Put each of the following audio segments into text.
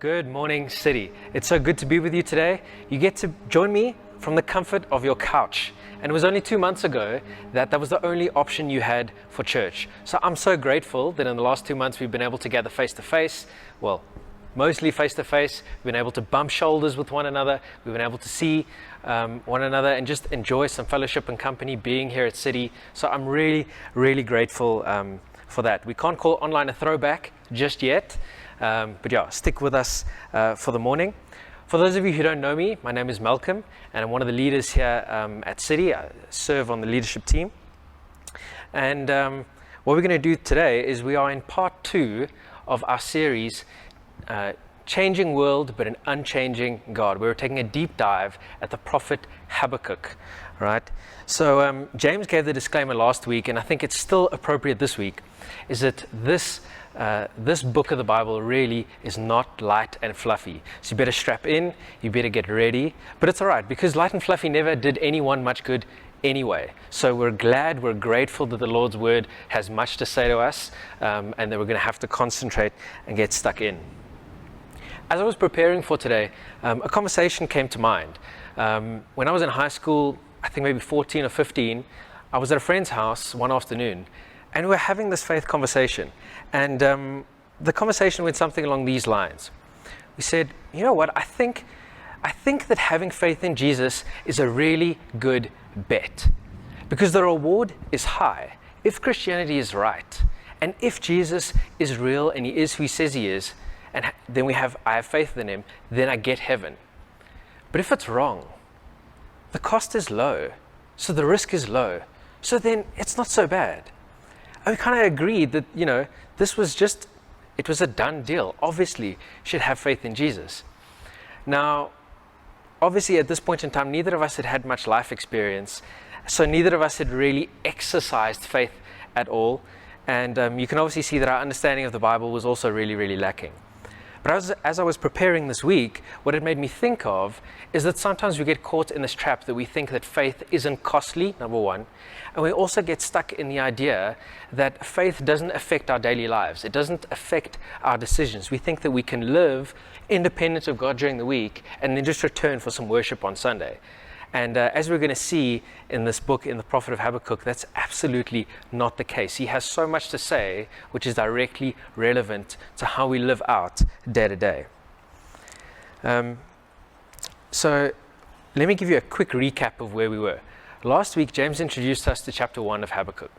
Good morning, City. It's so good to be with you today. You get to join me from the comfort of your couch. And it was only 2 months ago that was the only option you had for church. So I'm so grateful that in the last 2 months we've been able to gather face to face. Well, mostly face to face. We've been able to bump shoulders with one another. We've been able to see one another and just enjoy some fellowship and company being here at City. So I'm really, really grateful for that. We can't call online a throwback just yet. But yeah, stick with us for the morning. For those of you who don't know me, my name is Malcolm, and I'm one of the leaders here at City. I serve on the leadership team. And what we're going to do today is we are in part 2 of our series, Changing World, but an Unchanging God. We're taking a deep dive at the prophet Habakkuk, right? So James gave the disclaimer last week, and I think it's still appropriate this week, is that this book of the Bible really is not light and fluffy. So you better strap in, you better get ready. But it's all right, because light and fluffy never did anyone much good anyway. So we're grateful that the Lord's word has much to say to us, and that we're going to have to concentrate and get stuck in. As I was preparing for today, a conversation came to mind. When I was in high school, I think maybe 14 or 15, I was at a friend's house one afternoon, and we were having this faith conversation. And the conversation went something along these lines. We said, you know what, I think that having faith in Jesus is a really good bet, because the reward is high if Christianity is right, and if Jesus is real and he is who he says he is, and then I have faith in him, then I get heaven. But if it's wrong, the cost is low, so the risk is low, so then it's not so bad. And we kind of agreed that, this was it was a done deal. Obviously, should have faith in Jesus. Now, obviously at this point in time, neither of us had much life experience, so neither of us had really exercised faith at all. And you can obviously see that our understanding of the Bible was also really, really lacking. But as I was preparing this week, what it made me think of is that sometimes we get caught in this trap that we think that faith isn't costly, number one, and we also get stuck in the idea that faith doesn't affect our daily lives. It doesn't affect our decisions. We think that we can live independent of God during the week and then just return for some worship on Sunday. And as we're going to see in this book, in the prophet of Habakkuk, that's absolutely not the case. He has so much to say which is directly relevant to how we live out day to day. So let me give you a quick recap of where we were. Last week, James introduced us to chapter 1 of Habakkuk.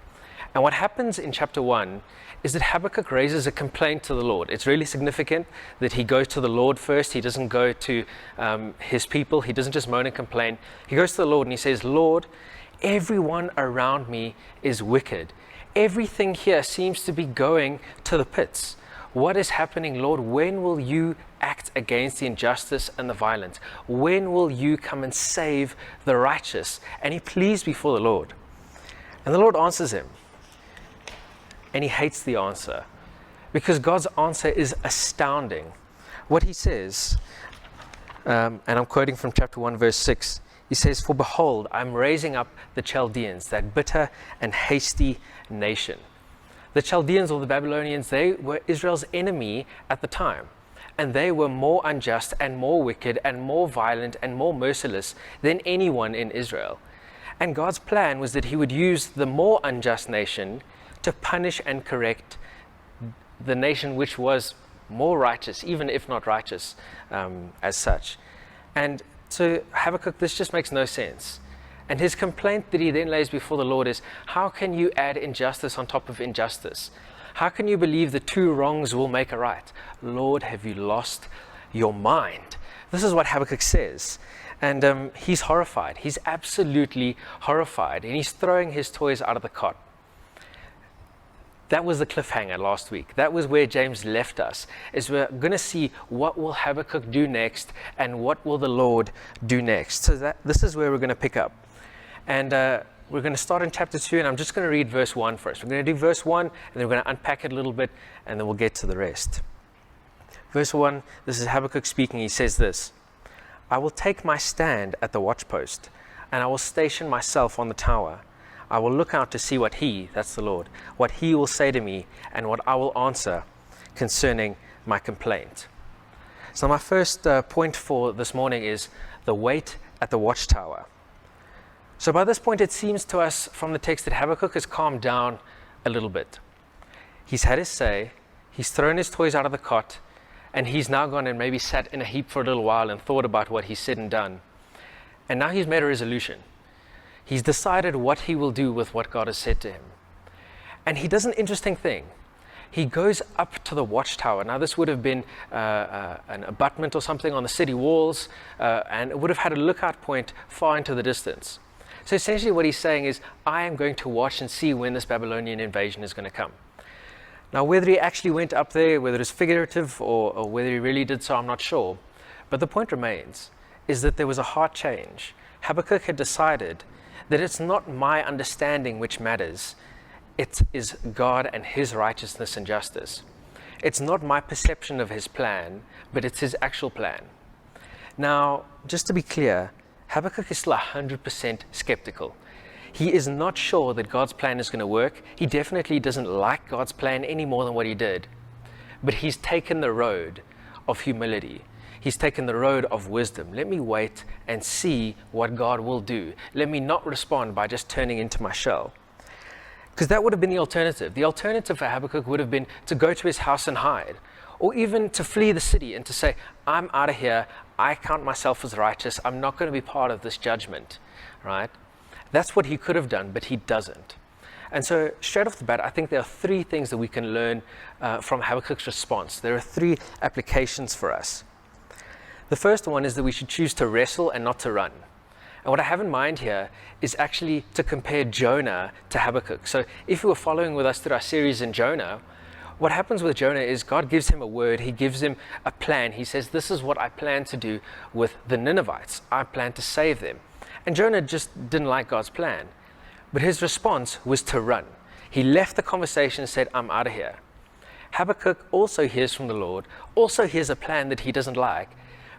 And what happens in chapter 1 is that Habakkuk raises a complaint to the Lord. It's really significant that he goes to the Lord first. He doesn't go to his people. He doesn't just moan and complain. He goes to the Lord and he says, Lord, everyone around me is wicked. Everything here seems to be going to the pits. What is happening, Lord? When will you act against the injustice and the violence? When will you come and save the righteous? And he pleads before the Lord. And the Lord answers him. And he hates the answer, because God's answer is astounding. What he says, and I'm quoting from chapter 1, verse 6, he says, For behold, I'm raising up the Chaldeans, that bitter and hasty nation. The Chaldeans, or the Babylonians, they were Israel's enemy at the time. And they were more unjust and more wicked and more violent and more merciless than anyone in Israel. And God's plan was that he would use the more unjust nation to punish and correct the nation which was more righteous, even if not righteous as such. And to Habakkuk, this just makes no sense. And his complaint that he then lays before the Lord is, how can you add injustice on top of injustice? How can you believe that 2 wrongs will make a right? Lord, have you lost your mind? This is what Habakkuk says. And he's horrified. He's absolutely horrified. And he's throwing his toys out of the cot. That was the cliffhanger last week. That was where James left us, is we're going to see what will Habakkuk do next and what will the Lord do next. So this is where we're going to pick up. And we're going to start in chapter 2, and I'm just going to read verse 1 first. We're going to do verse 1, and then we're going to unpack it a little bit, and then we'll get to the rest. Verse 1, this is Habakkuk speaking. He says this, I will take my stand at the watchpost, and I will station myself on the tower. I will look out to see what he, that's the Lord, what he will say to me, and what I will answer concerning my complaint. So my first point for this morning is the wait at the watchtower. So by this point, it seems to us from the text that Habakkuk has calmed down a little bit. He's had his say, he's thrown his toys out of the cot, and he's now gone and maybe sat in a heap for a little while and thought about what he said and done. And now he's made a resolution. He's decided what he will do with what God has said to him. And he does an interesting thing. He goes up to the watchtower. Now this would have been an abutment or something on the city walls, and it would have had a lookout point far into the distance. So essentially what he's saying is, I am going to watch and see when this Babylonian invasion is going to come. Now whether he actually went up there, whether it's figurative or whether he really did so, I'm not sure. But the point remains, is that there was a heart change. Habakkuk had decided that it's not my understanding which matters, it is God and his righteousness and justice. It's not my perception of his plan, but it's his actual plan. Now, just to be clear, Habakkuk is still 100% skeptical. He is not sure that God's plan is going to work. He definitely doesn't like God's plan any more than what he did. But he's taken the road of humility. He's taken the road of wisdom. Let me wait and see what God will do. Let me not respond by just turning into my shell. Because that would have been the alternative. The alternative for Habakkuk would have been to go to his house and hide, or even to flee the city and to say, I'm out of here. I count myself as righteous. I'm not going to be part of this judgment, right? That's what he could have done, but he doesn't. And so straight off the bat, I think there are three things that we can learn from Habakkuk's response. There are three applications for us. The first one is that we should choose to wrestle and not to run. And what I have in mind here is actually to compare Jonah to Habakkuk. So if you were following with us through our series in Jonah, what happens with Jonah is God gives him a word, he gives him a plan. He says, this is what I plan to do with the Ninevites. I plan to save them. And Jonah just didn't like God's plan. But his response was to run. He left the conversation and said, I'm out of here. Habakkuk also hears from the Lord, also hears a plan that he doesn't like,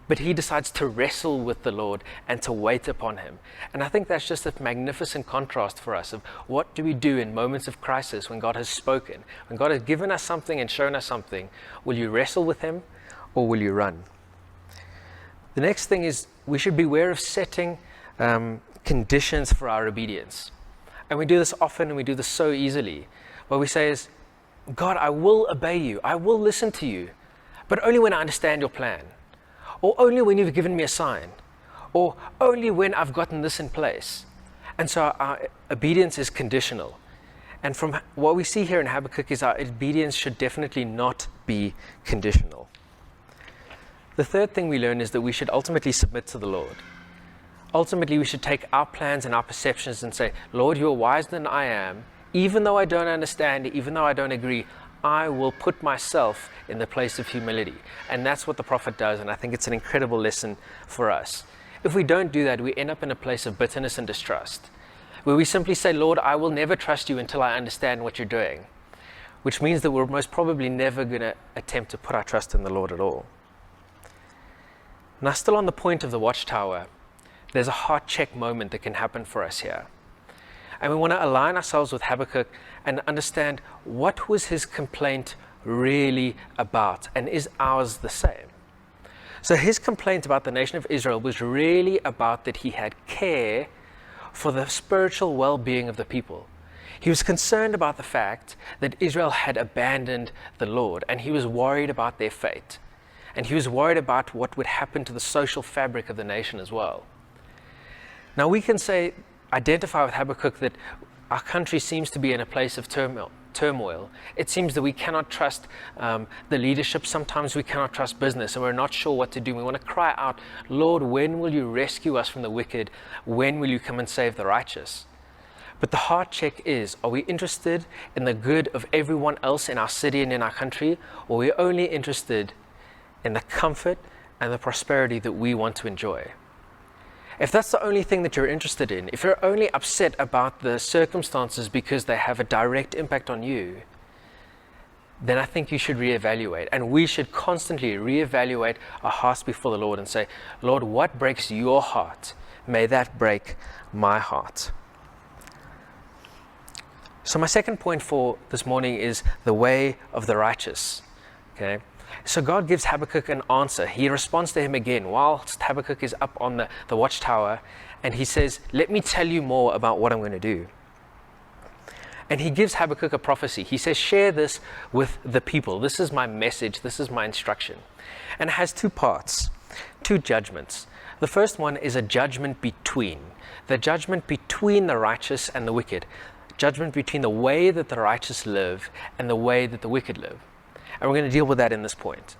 but he decides to wrestle with the Lord and to wait upon him. And I think that's just a magnificent contrast for us of what do we do in moments of crisis when God has spoken, when God has given us something and shown us something. Will you wrestle with him or will you run? The next thing is we should beware of setting conditions for our obedience. And we do this often and we do this so easily. What we say is, God, I will obey you. I will listen to you, but only when I understand your plan. Or only when you've given me a sign, or only when I've gotten this in place. And so our obedience is conditional. And from what we see here in Habakkuk is our obedience should definitely not be conditional. The third thing we learn is that we should ultimately submit to the Lord. Ultimately, we should take our plans and our perceptions and say, Lord, you are wiser than I am. Even though I don't understand, even though I don't agree, I will put myself in the place of humility. And that's what the prophet does, and I think it's an incredible lesson for us. If we don't do that, we end up in a place of bitterness and distrust, where we simply say, Lord, I will never trust you until I understand what you're doing, which means that we're most probably never going to attempt to put our trust in the Lord at all. Now, still on the point of the watchtower, there's a heart check moment that can happen for us here. And we want to align ourselves with Habakkuk and understand what was his complaint really about, and is ours the same? So his complaint about the nation of Israel was really about that he had care for the spiritual well-being of the people. He was concerned about the fact that Israel had abandoned the Lord, and he was worried about their fate. And he was worried about what would happen to the social fabric of the nation as well. Now we can identify with Habakkuk that our country seems to be in a place of turmoil. It seems that we cannot trust the leadership. Sometimes we cannot trust business, and we're not sure what to do. We want to cry out, Lord, when will you rescue us from the wicked? When will you come and save the righteous? But the heart check is, are we interested in the good of everyone else in our city and in our country, or are we only interested in the comfort and the prosperity that we want to enjoy? If that's the only thing that you're interested in, if you're only upset about the circumstances because they have a direct impact on you, then I think you should reevaluate. And we should constantly reevaluate our hearts before the Lord and say, Lord, what breaks your heart? May that break my heart. So my second point for this morning is the way of the righteous. Okay. So God gives Habakkuk an answer. He responds to him again whilst Habakkuk is up on the watchtower, and he says, let me tell you more about what I'm going to do. And he gives Habakkuk a prophecy. He says, share this with the people. This is my message. This is my instruction. And it has two parts, two judgments. The first one is a judgment between. The judgment between the righteous and the wicked. Judgment between the way that the righteous live and the way that the wicked live. And we're going to deal with that in this point.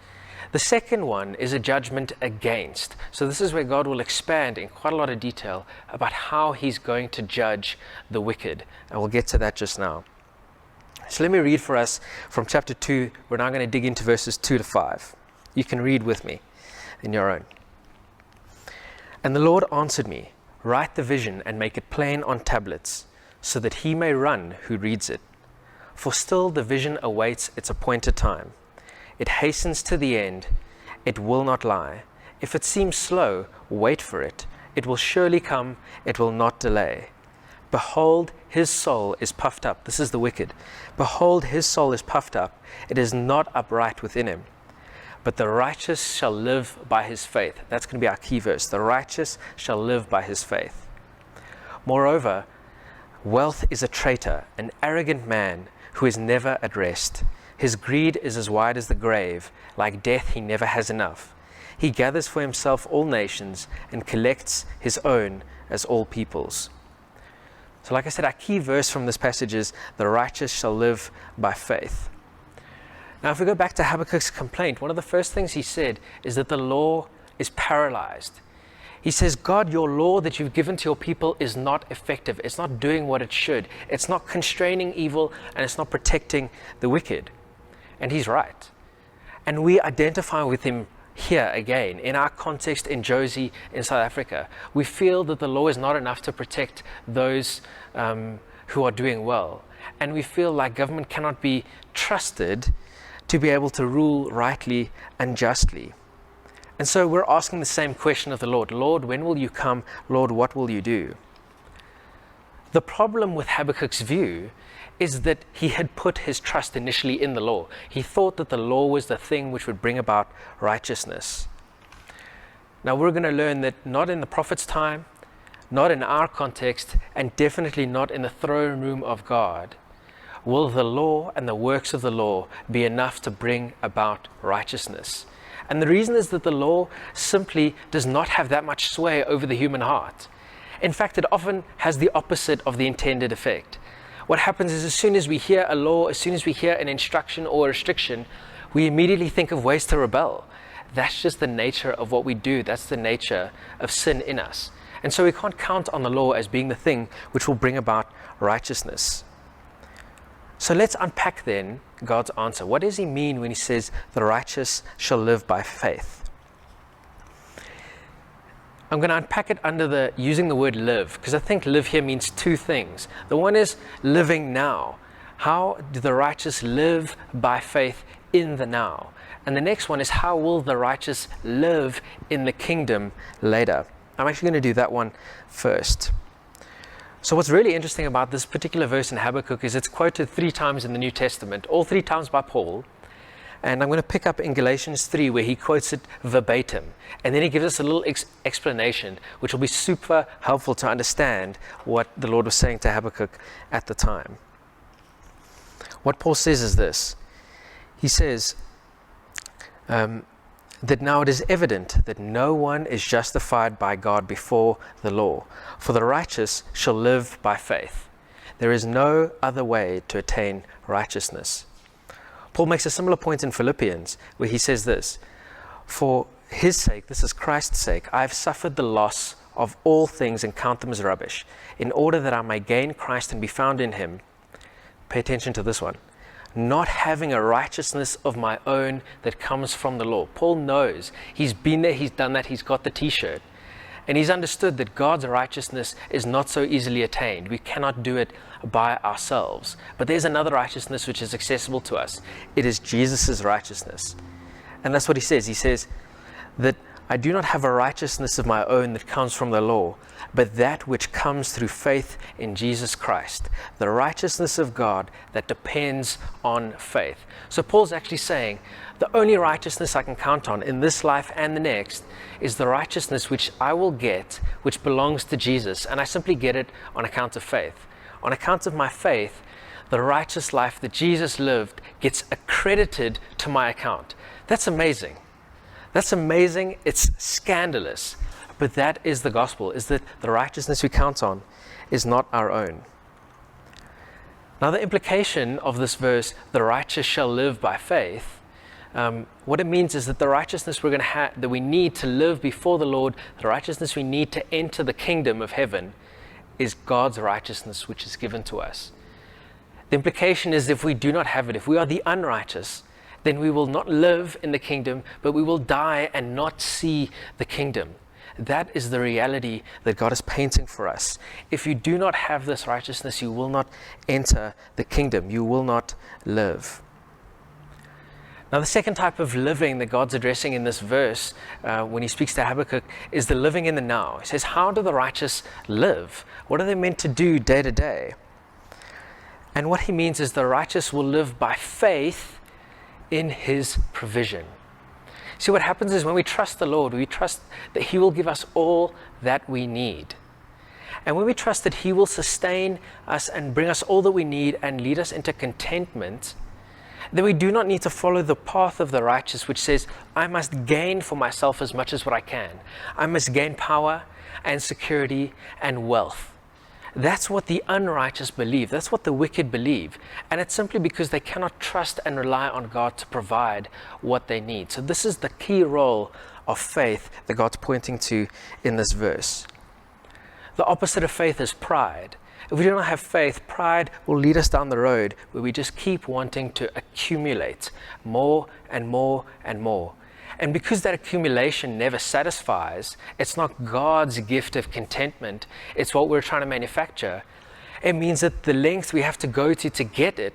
The second one is a judgment against. So this is where God will expand in quite a lot of detail about how he's going to judge the wicked. And we'll get to that just now. So let me read for us from chapter 2. We're now going to dig into verses 2 to 5. You can read with me in your own. And the Lord answered me, write the vision and make it plain on tablets, so that he may run who reads it. For still the vision awaits its appointed time. It hastens to the end. It will not lie. If it seems slow, wait for it. It will surely come. It will not delay. Behold, his soul is puffed up. This is the wicked. Behold, his soul is puffed up. It is not upright within him. But the righteous shall live by his faith. That's going to be our key verse. The righteous shall live by his faith. Moreover, wealth is a traitor, an arrogant man who is never at rest. His greed is as wide as the grave. Like death, he never has enough. He gathers for himself all nations and collects his own as all peoples. So like I said, our key verse from this passage is, the righteous shall live by faith. Now, if we go back to Habakkuk's complaint, one of the first things he said is that the law is paralyzed. He says, God, your law that you've given to your people is not effective. It's not doing what it should. It's not constraining evil, and it's not protecting the wicked. And he's right. And we identify with him here again, in our context in Josie, in South Africa. We feel that the law is not enough to protect those who are doing well. And we feel like government cannot be trusted to be able to rule rightly and justly. And so we're asking the same question of the Lord. Lord, when will you come? Lord, what will you do? The problem with Habakkuk's view is that he had put his trust initially in the law. He thought that the law was the thing which would bring about righteousness. Now we're going to learn that not in the prophet's time, not in our context, and definitely not in the throne room of God, will the law and the works of the law be enough to bring about righteousness. And the reason is that the law simply does not have that much sway over the human heart. In fact, it often has the opposite of the intended effect. What happens is, as soon as we hear a law, as soon as we hear an instruction or a restriction, we immediately think of ways to rebel. That's just the nature of what we do. That's the nature of sin in us. And so we can't count on the law as being the thing which will bring about righteousness. So let's unpack then God's answer. What does he mean when he says the righteous shall live by faith? I'm going to unpack it under using the word live, because I think live here means two things. The one is living now. How do the righteous live by faith in the now? And the next one is, how will the righteous live in the kingdom later? I'm actually going to do that one first. So what's really interesting about this particular verse in Habakkuk is it's quoted 3 times in the New Testament, all 3 times by Paul. And I'm going to pick up in Galatians 3 where he quotes it verbatim. And then he gives us a little explanation, which will be super helpful to understand what the Lord was saying to Habakkuk at the time. What Paul says is this. He says that now it is evident that no one is justified by God before the law, for the righteous shall live by faith. There is no other way to attain righteousness. Paul makes a similar point in Philippians where he says this, for his sake, this is Christ's sake, I have suffered the loss of all things and count them as rubbish, in order that I may gain Christ and be found in him. Pay attention to this one. Not having a righteousness of my own that comes from the law. Paul knows. He's been there, he's done that, he's got the t-shirt. And he's understood that God's righteousness is not so easily attained. We cannot do it by ourselves. But there's another righteousness which is accessible to us. It is Jesus' righteousness. And that's what he says. He says that I do not have a righteousness of my own that comes from the law, but that which comes through faith in Jesus Christ, the righteousness of God that depends on faith. So Paul's actually saying, the only righteousness I can count on in this life and the next is the righteousness which I will get, which belongs to Jesus, and I simply get it on account of faith. On account of my faith, the righteous life that Jesus lived gets accredited to my account. That's amazing. That's amazing. It's scandalous. But that is the gospel, is that the righteousness we count on is not our own. Now, the implication of this verse, the righteous shall live by faith, what it means is that the righteousness we're going to have, that we need to live before the Lord, the righteousness we need to enter the kingdom of heaven, is God's righteousness which is given to us. The implication is if we do not have it, if we are the unrighteous, then we will not live in the kingdom, but we will die and not see the kingdom. That is the reality that God is painting for us. If you do not have this righteousness, you will not enter the kingdom. You will not live. Now, the second type of living that God's addressing in this verse, when he speaks to Habakkuk, is the living in the now. He says, how do the righteous live? What are they meant to do day to day? And what he means is the righteous will live by faith in his provision. See, what happens is when we trust the Lord, we trust that he will give us all that we need. And when we trust that he will sustain us and bring us all that we need and lead us into contentment, then we do not need to follow the path of the righteous, which says, I must gain for myself as much as what I can. I must gain power and security and wealth. That's what the unrighteous believe. That's what the wicked believe. And it's simply because they cannot trust and rely on God to provide what they need. So this is the key role of faith that God's pointing to in this verse. The opposite of faith is pride. If we do not have faith, pride will lead us down the road where we just keep wanting to accumulate more and more and more. And because that accumulation never satisfies, it's not God's gift of contentment, it's what we're trying to manufacture. It means that the length we have to go to get it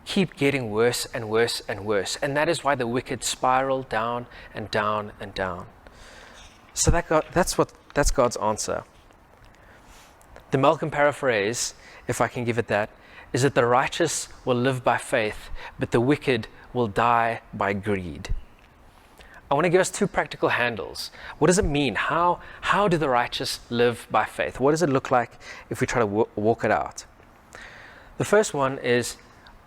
keep getting worse and worse and worse. And that is why the wicked spiral down and down and down. So that's God's answer. The Malcolm paraphrase, if I can give it that, is that the righteous will live by faith, but the wicked will die by greed. I want to give us two practical handles. What does it mean? How do the righteous live by faith? What does it look like if we try to walk it out? The first one is,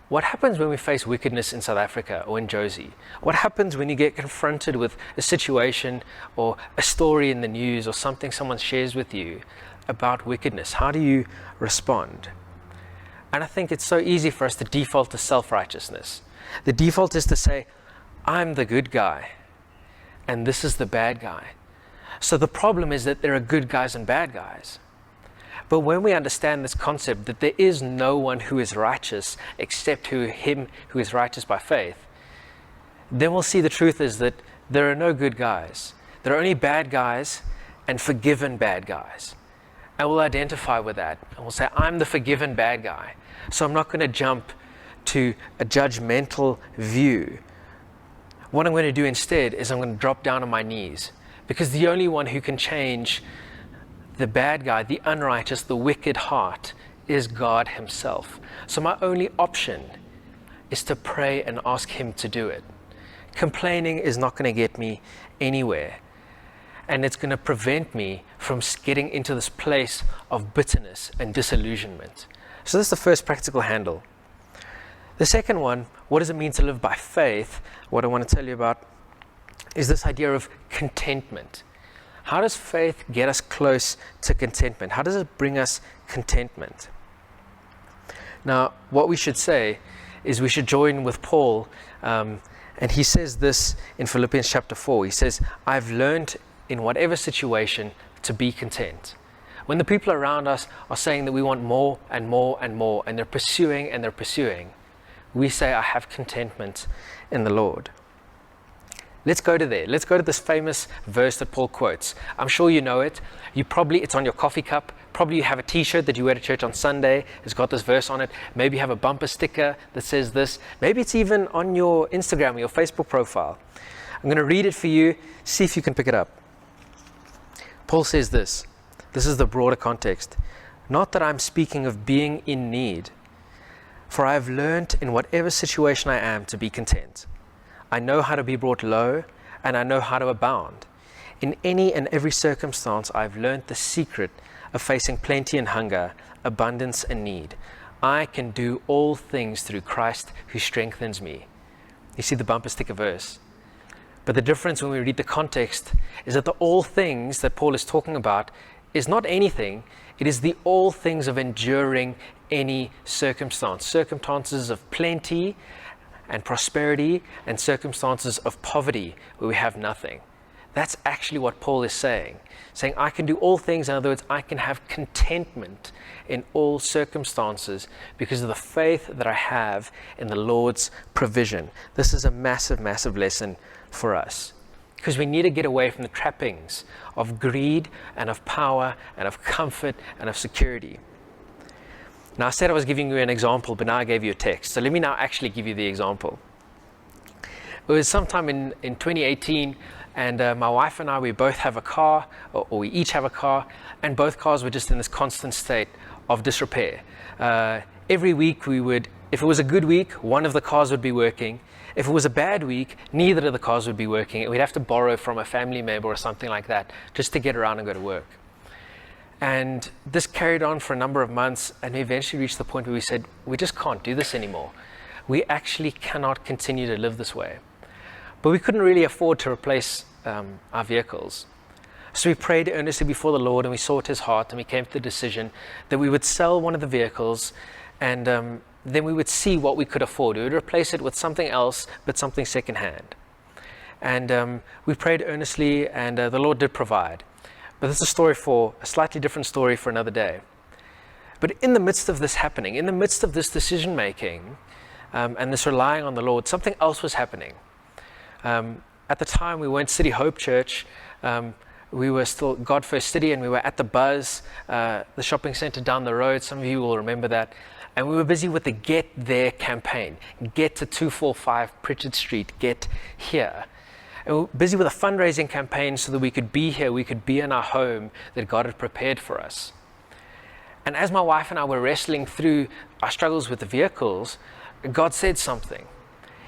what happens when we face wickedness in South Africa or in Jozi? What happens when you get confronted with a situation or a story in the news or something someone shares with you about wickedness? How do you respond? And I think it's so easy for us to default to self-righteousness. The default is to say, I'm the good guy and this is the bad guy. So the problem is that there are good guys and bad guys. But when we understand this concept that there is no one who is righteous except him who is righteous by faith, then we'll see the truth is that there are no good guys. There are only bad guys and forgiven bad guys. And we'll identify with that. And we'll say, I'm the forgiven bad guy. So I'm not going to jump to a judgmental view. What I'm going to do instead is I'm going to drop down on my knees. Because the only one who can change the bad guy, the unrighteous, the wicked heart is God himself. So my only option is to pray and ask him to do it. Complaining is not going to get me anywhere. And it's going to prevent me from getting into this place of bitterness and disillusionment. So this is the first practical handle. The second one, what does it mean to live by faith? What I want to tell you about is this idea of contentment. How does faith get us close to contentment? How does it bring us contentment? Now, what we should say is we should join with Paul, and he says this in Philippians chapter 4. He says, I've learned in whatever situation to be content. When the people around us are saying that we want more and more and more, and they're pursuing, we say, I have contentment in the Lord. Let's go to there. Let's go to this famous verse that Paul quotes. I'm sure you know it. It's on your coffee cup. Probably you have a t-shirt that you wear to church on Sunday. It's got this verse on it. Maybe you have a bumper sticker that says this. Maybe it's even on your Instagram or your Facebook profile. I'm going to read it for you, see if you can pick it up. Paul says this. This is the broader context. Not that I'm speaking of being in need, for I have learned in whatever situation I am to be content. I know how to be brought low, and I know how to abound. In any and every circumstance, I've learned the secret of facing plenty and hunger, abundance and need. I can do all things through Christ who strengthens me. You see the bumper sticker verse. But the difference when we read the context is that the all things that Paul is talking about is not anything. It is the all things of enduring any circumstance. Circumstances of plenty and prosperity, and circumstances of poverty where we have nothing. That's actually what Paul is saying. Saying, I can do all things. In other words, I can have contentment in all circumstances because of the faith that I have in the Lord's provision. This is a massive, massive lesson for us, because we need to get away from the trappings of greed and of power and of comfort and of security. Now, I said I was giving you an example, but now I gave you a text. So let me now actually give you the example. It was sometime in 2018, and my wife and I, we both have a car, or we each have a car, and both cars were just in this constant state of disrepair. Every week we would, if it was a good week, one of the cars would be working. If it was a bad week, neither of the cars would be working. And we'd have to borrow from a family member or something like that just to get around and go to work. And this carried on for a number of months, and we eventually reached the point where we said, we just can't do this anymore. We actually cannot continue to live this way. But we couldn't really afford to replace our vehicles. So we prayed earnestly before the Lord, and we sought his heart, and we came to the decision that we would sell one of the vehicles, and then we would see what we could afford. We would replace it with something else, but something secondhand. And we prayed earnestly, and the Lord did provide. But this is a slightly different story for another day. But in the midst of this happening, in the midst of this decision making, and this relying on the Lord, something else was happening. At the time, we weren't City Hope Church. We were still God First City, and we were at the Buzz, the shopping center down the road. Some of you will remember that. And we were busy with the Get There campaign. Get to 245 Pritchard Street, get here. And we were busy with a fundraising campaign so that we could be here, we could be in our home that God had prepared for us. And as my wife and I were wrestling through our struggles with the vehicles, God said something.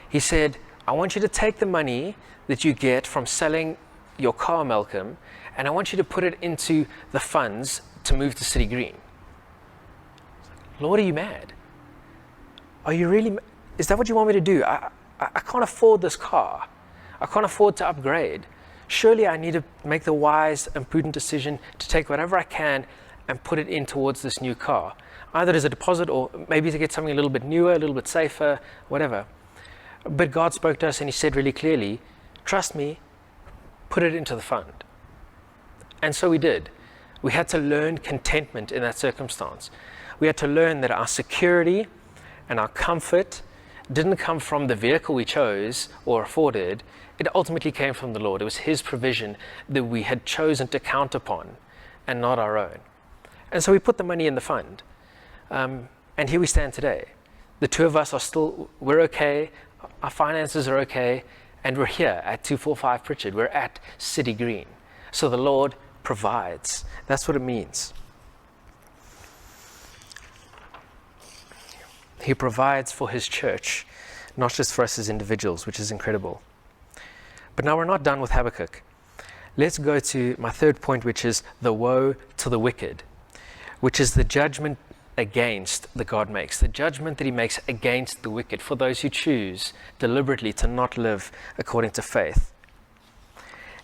He said, I want you to take the money that you get from selling your car, Malcolm, and I want you to put it into the funds to move to City Green. Lord, are you mad? Are you really? Is that what you want me to do? I can't afford this car. I can't afford to upgrade. Surely I need to make the wise and prudent decision to take whatever I can and put it in towards this new car, either as a deposit or maybe to get something a little bit newer, a little bit safer, whatever. But God spoke to us and he said really clearly, trust me, put it into the fund. And so we did. We had to learn contentment in that circumstance. We had to learn that our security and our comfort didn't come from the vehicle we chose or afforded. It ultimately came from the Lord. It was his provision that we had chosen to count upon and not our own. And so we put the money in the fund. And here we stand today. The two of us we're okay. Our finances are okay. And we're here at 245 Pritchard. We're at City Green. So the Lord provides. That's what it means. He provides for his church, not just for us as individuals, which is incredible. But now we're not done with Habakkuk. Let's go to my third point, which is the woe to the wicked, which is the judgment against that God makes, the judgment that he makes against the wicked for those who choose deliberately to not live according to faith.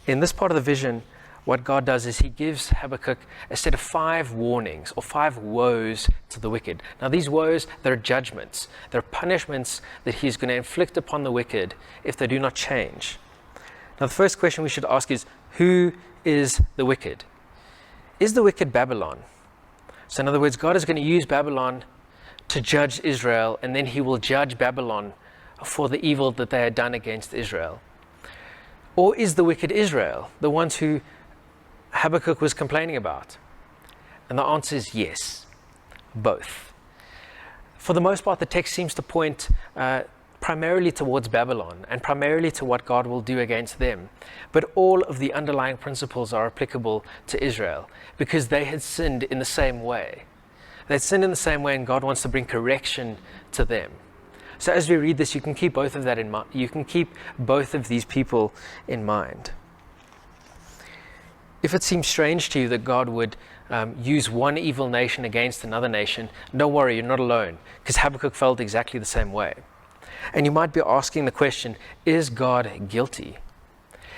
In this part of the vision, what God does is he gives Habakkuk a set of 5 warnings or 5 woes to the wicked. Now these woes, they're judgments. They're punishments that he's going to inflict upon the wicked if they do not change. Now the first question we should ask is, who is the wicked? Is the wicked Babylon? So in other words, God is going to use Babylon to judge Israel, and then he will judge Babylon for the evil that they had done against Israel. Or is the wicked Israel, the ones who Habakkuk was complaining about? And the answer is yes, both. For the most part, the text seems to point primarily towards Babylon and primarily to what God will do against them. But all of the underlying principles are applicable to Israel because they had sinned in the same way. They had sinned in the same way, and God wants to bring correction to them. So as we read this, you can keep both of that in mind. You can keep both of these people in mind. If it seems strange to you that God would use one evil nation against another nation, don't worry, you're not alone, because Habakkuk felt exactly the same way. And you might be asking the question, is God guilty?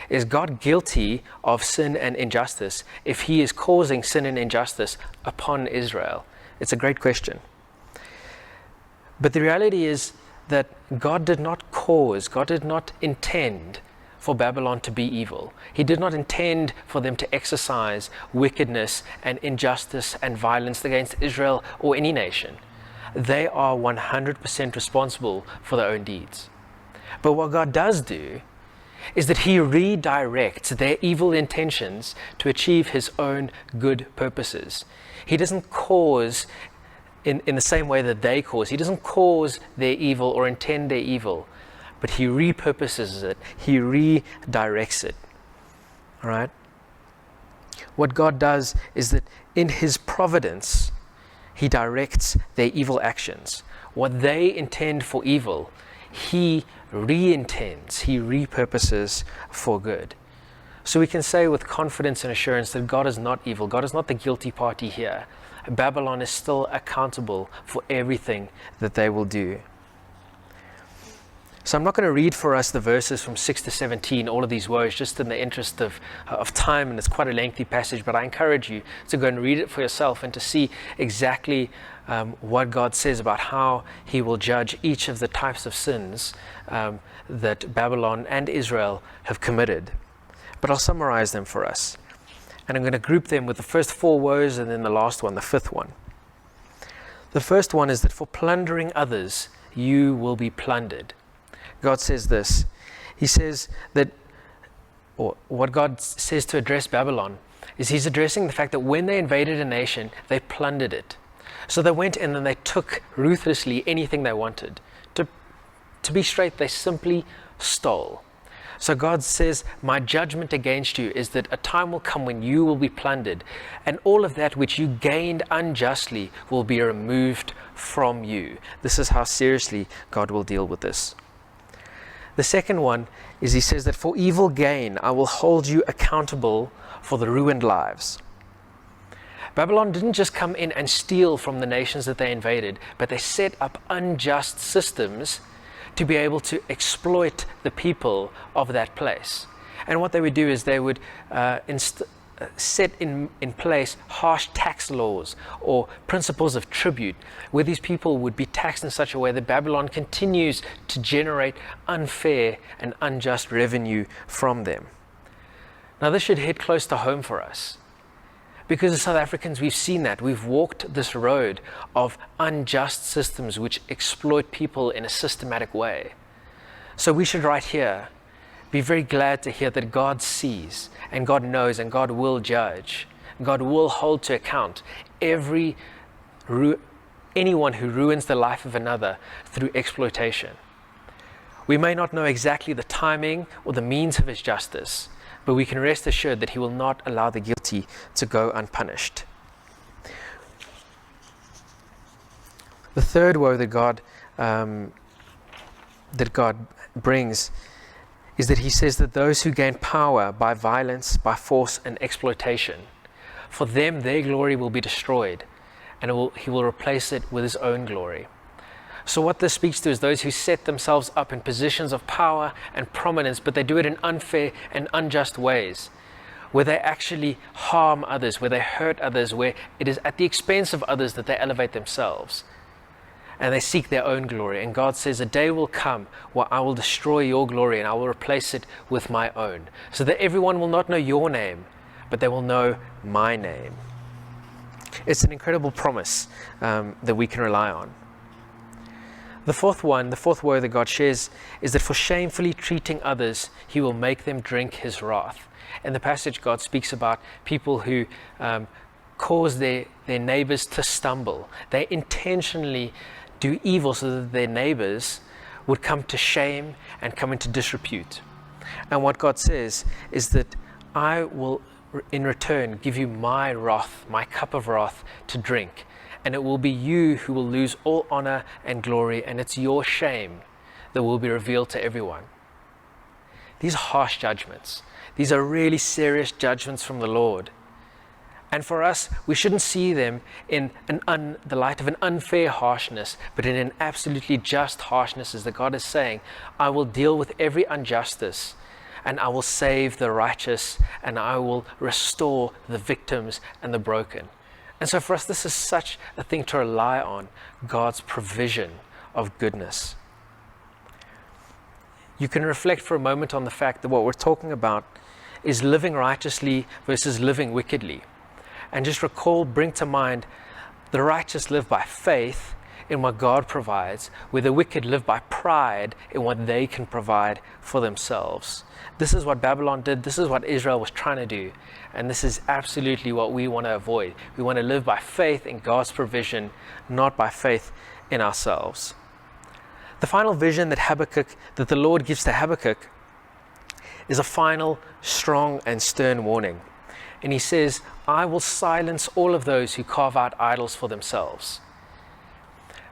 Is God guilty of sin and injustice if he is causing sin and injustice upon Israel? It's a great question. But the reality is that God did not intend for Babylon to be evil. He did not intend for them to exercise wickedness and injustice and violence against Israel or any nation. They are 100% responsible for their own deeds. But what God does do is that he redirects their evil intentions to achieve his own good purposes. He doesn't cause in the same way that they cause. He doesn't cause their evil or intend their evil, but he repurposes it. He redirects it. All right? What God does is that in his providence, he directs their evil actions. What they intend for evil, he re-intends, he repurposes for good. So we can say with confidence and assurance that God is not evil. God is not the guilty party here. Babylon is still accountable for everything that they will do. So I'm not going to read for us the verses from 6 to 17, all of these woes, just in the interest of time, and it's quite a lengthy passage, but I encourage you to go and read it for yourself and to see exactly what God says about how he will judge each of the types of sins that Babylon and Israel have committed. But I'll summarize them for us. And I'm going to group them with the first 4 woes and then the last one, the 5th one. The first one is that for plundering others, you will be plundered. God says this. He says that, or what God says to address Babylon is he's addressing the fact that when they invaded a nation, they plundered it. So they went in and they took ruthlessly anything they wanted. To be straight, they simply stole. So God says, my judgment against you is that a time will come when you will be plundered, and all of that which you gained unjustly will be removed from you. This is how seriously God will deal with this. The second one is he says that for evil gain, I will hold you accountable for the ruined lives. Babylon didn't just come in and steal from the nations that they invaded, but they set up unjust systems to be able to exploit the people of that place. And what they would do is they would set in place harsh tax laws or principles of tribute, where these people would be taxed in such a way that Babylon continues to generate unfair and unjust revenue from them. Now this should hit close to home for us. Because as South Africans, we've seen that. We've walked this road of unjust systems which exploit people in a systematic way. So we should right here be very glad to hear that God sees and God knows and God will judge. God will hold to account anyone who ruins the life of another through exploitation. We may not know exactly the timing or the means of his justice, but we can rest assured that he will not allow the guilty to go unpunished. The third woe that God brings is that he says that those who gain power by violence, by force and exploitation, for them their glory will be destroyed, and he will replace it with his own glory. So what this speaks to is those who set themselves up in positions of power and prominence, but they do it in unfair and unjust ways, where they actually harm others, where they hurt others, where it is at the expense of others that they elevate themselves. And they seek their own glory. And God says, a day will come where I will destroy your glory and I will replace it with my own, so that everyone will not know your name, but they will know my name. It's an incredible promise that we can rely on. The fourth woe that God shares is that for shamefully treating others, he will make them drink his wrath. In the passage, God speaks about people who cause their neighbors to stumble. They intentionally do evil so that their neighbors would come to shame and come into disrepute. And what God says is that I will in return give you my wrath, my cup of wrath to drink, and it will be you who will lose all honor and glory, and it's your shame that will be revealed to everyone. These are harsh judgments. These are really serious judgments from the Lord. And for us, we shouldn't see them in the light of an unfair harshness, but in an absolutely just harshness, as that God is saying, I will deal with every injustice, and I will save the righteous, and I will restore the victims and the broken. And so for us, this is such a thing to rely on, God's provision of goodness. You can reflect for a moment on the fact that what we're talking about is living righteously versus living wickedly. And just bring to mind, the righteous live by faith in what God provides, where the wicked live by pride in what they can provide for themselves. This is what Babylon did. This is what Israel was trying to do. And this is absolutely what we want to avoid. We want to live by faith in God's provision, not by faith in ourselves. The final vision that the Lord gives to Habakkuk is a final, strong and stern warning. And he says, I will silence all of those who carve out idols for themselves.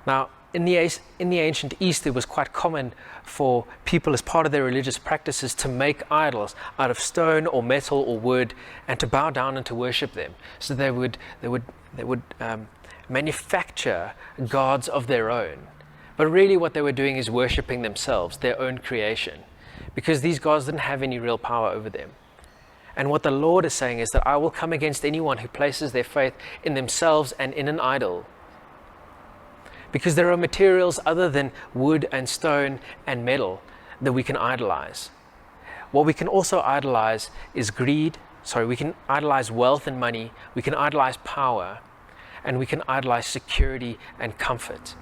Now, in the ancient East, it was quite common for people, as part of their religious practices, to make idols out of stone or metal or wood, and to bow down and to worship them. So they would manufacture gods of their own. But really what they were doing is worshiping themselves, their own creation, because these gods didn't have any real power over them. And what the Lord is saying is that I will come against anyone who places their faith in themselves and in an idol. Because there are materials other than wood and stone and metal that we can idolize. What we can also idolize is greed. We can idolize wealth and money. We can idolize power. And we can idolize security and comfort.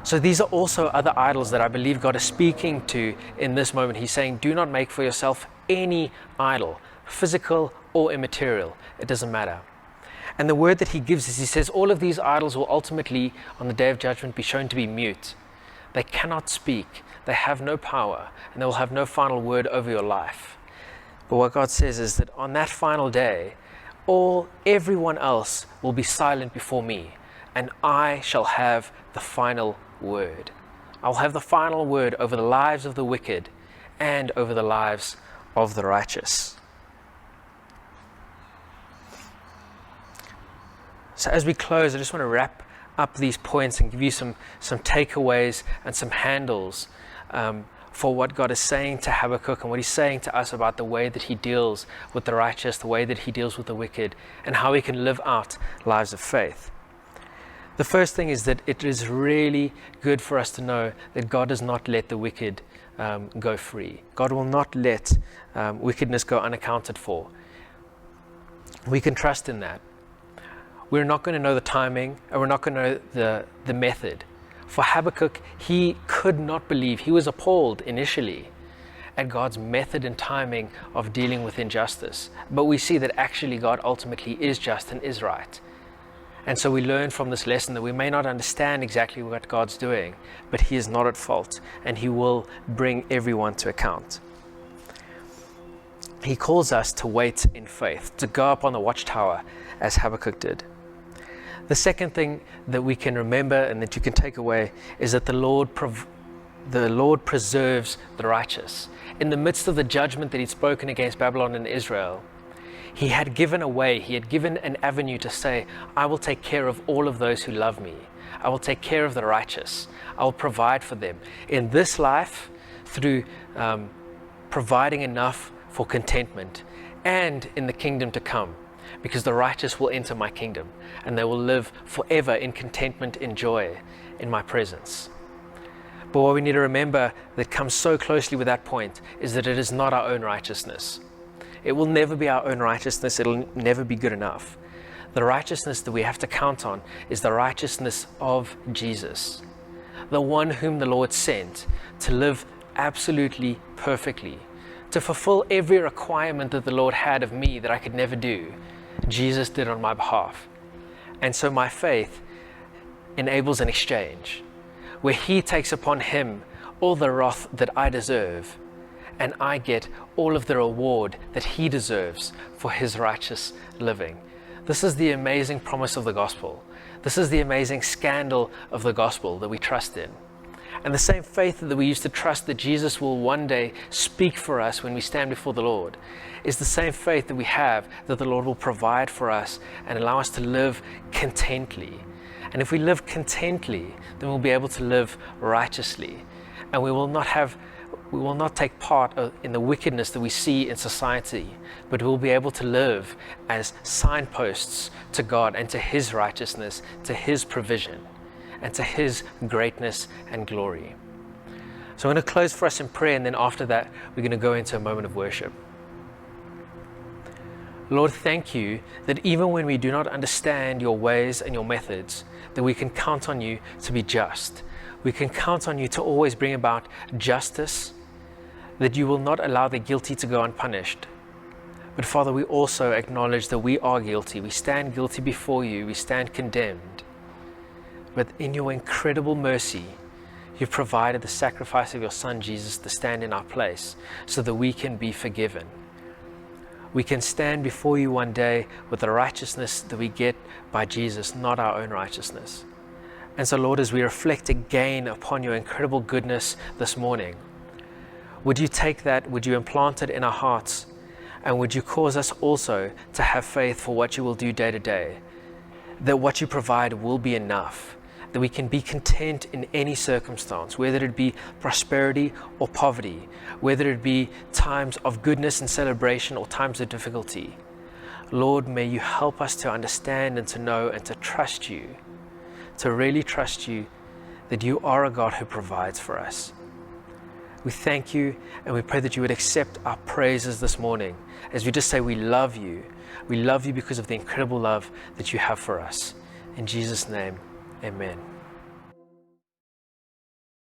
So these are also other idols that I believe God is speaking to in this moment. He's saying, do not make for yourself any idol, physical or immaterial. It doesn't matter. And the word that he gives is, he says, all of these idols will ultimately, on the day of judgment, be shown to be mute. They cannot speak. They have no power, and they will have no final word over your life. But what God says is that on that final day, everyone else will be silent before me, and I shall have the final word. I'll have the final word over the lives of the wicked and over the lives of the righteous. So as we close, I just want to wrap up these points and give you some takeaways and some handles for what God is saying to Habakkuk and what he's saying to us about the way that he deals with the righteous, the way that he deals with the wicked, and how we can live out lives of faith. The first thing is that it is really good for us to know that God does not let the wicked go free. God will not let wickedness go unaccounted for. We can trust in that. We're not going to know the timing, and we're not going to know the method. For Habakkuk, he could not believe, he was appalled initially at God's method and timing of dealing with injustice. But we see that actually God ultimately is just and is right. And so we learn from this lesson that we may not understand exactly what God's doing, but he is not at fault, and he will bring everyone to account. He calls us to wait in faith, to go up on the watchtower as Habakkuk did. The second thing that we can remember and that you can take away is that the Lord preserves the righteous. In the midst of the judgment that he'd spoken against Babylon and Israel, he had given an avenue to say, I will take care of all of those who love me. I will take care of the righteous. I will provide for them in this life through providing enough for contentment, and in the kingdom to come, because the righteous will enter my kingdom and they will live forever in contentment and joy in my presence. But what we need to remember that comes so closely with that point is that it is not our own righteousness. It will never be our own righteousness. It'll never be good enough. The righteousness that we have to count on is the righteousness of Jesus, the one whom the Lord sent to live absolutely perfectly, to fulfill every requirement that the Lord had of me that I could never do. Jesus did on my behalf. And so my faith enables an exchange where he takes upon him all the wrath that I deserve, and I get all of the reward that he deserves for his righteous living. This is the amazing promise of the gospel. This is the amazing scandal of the gospel that we trust in. And the same faith that we used to trust that Jesus will one day speak for us when we stand before the Lord is the same faith that we have that the Lord will provide for us and allow us to live contently. And if we live contently, then we'll be able to live righteously. And we will not take part in the wickedness that we see in society, but we'll be able to live as signposts to God and to his righteousness, to his provision, and to his greatness and glory. So I'm going to close for us in prayer, and then after that, we're going to go into a moment of worship. Lord, thank you that even when we do not understand your ways and your methods, that we can count on you to be just. We can count on you to always bring about justice, that you will not allow the guilty to go unpunished. But Father, we also acknowledge that we are guilty. We stand guilty before you. We stand condemned. But in your incredible mercy, you've provided the sacrifice of your Son, Jesus, to stand in our place so that we can be forgiven. We can stand before you one day with the righteousness that we get by Jesus, not our own righteousness. And so, Lord, as we reflect again upon your incredible goodness this morning, would you take that, would you implant it in our hearts, and would you cause us also to have faith for what you will do day to day, that what you provide will be enough, that we can be content in any circumstance, whether it be prosperity or poverty, whether it be times of goodness and celebration or times of difficulty. Lord, may you help us to understand and to know and to trust you, to really trust you that you are a God who provides for us. We thank you, and we pray that you would accept our praises this morning as we just say we love you. We love you because of the incredible love that you have for us. In Jesus' name, amen.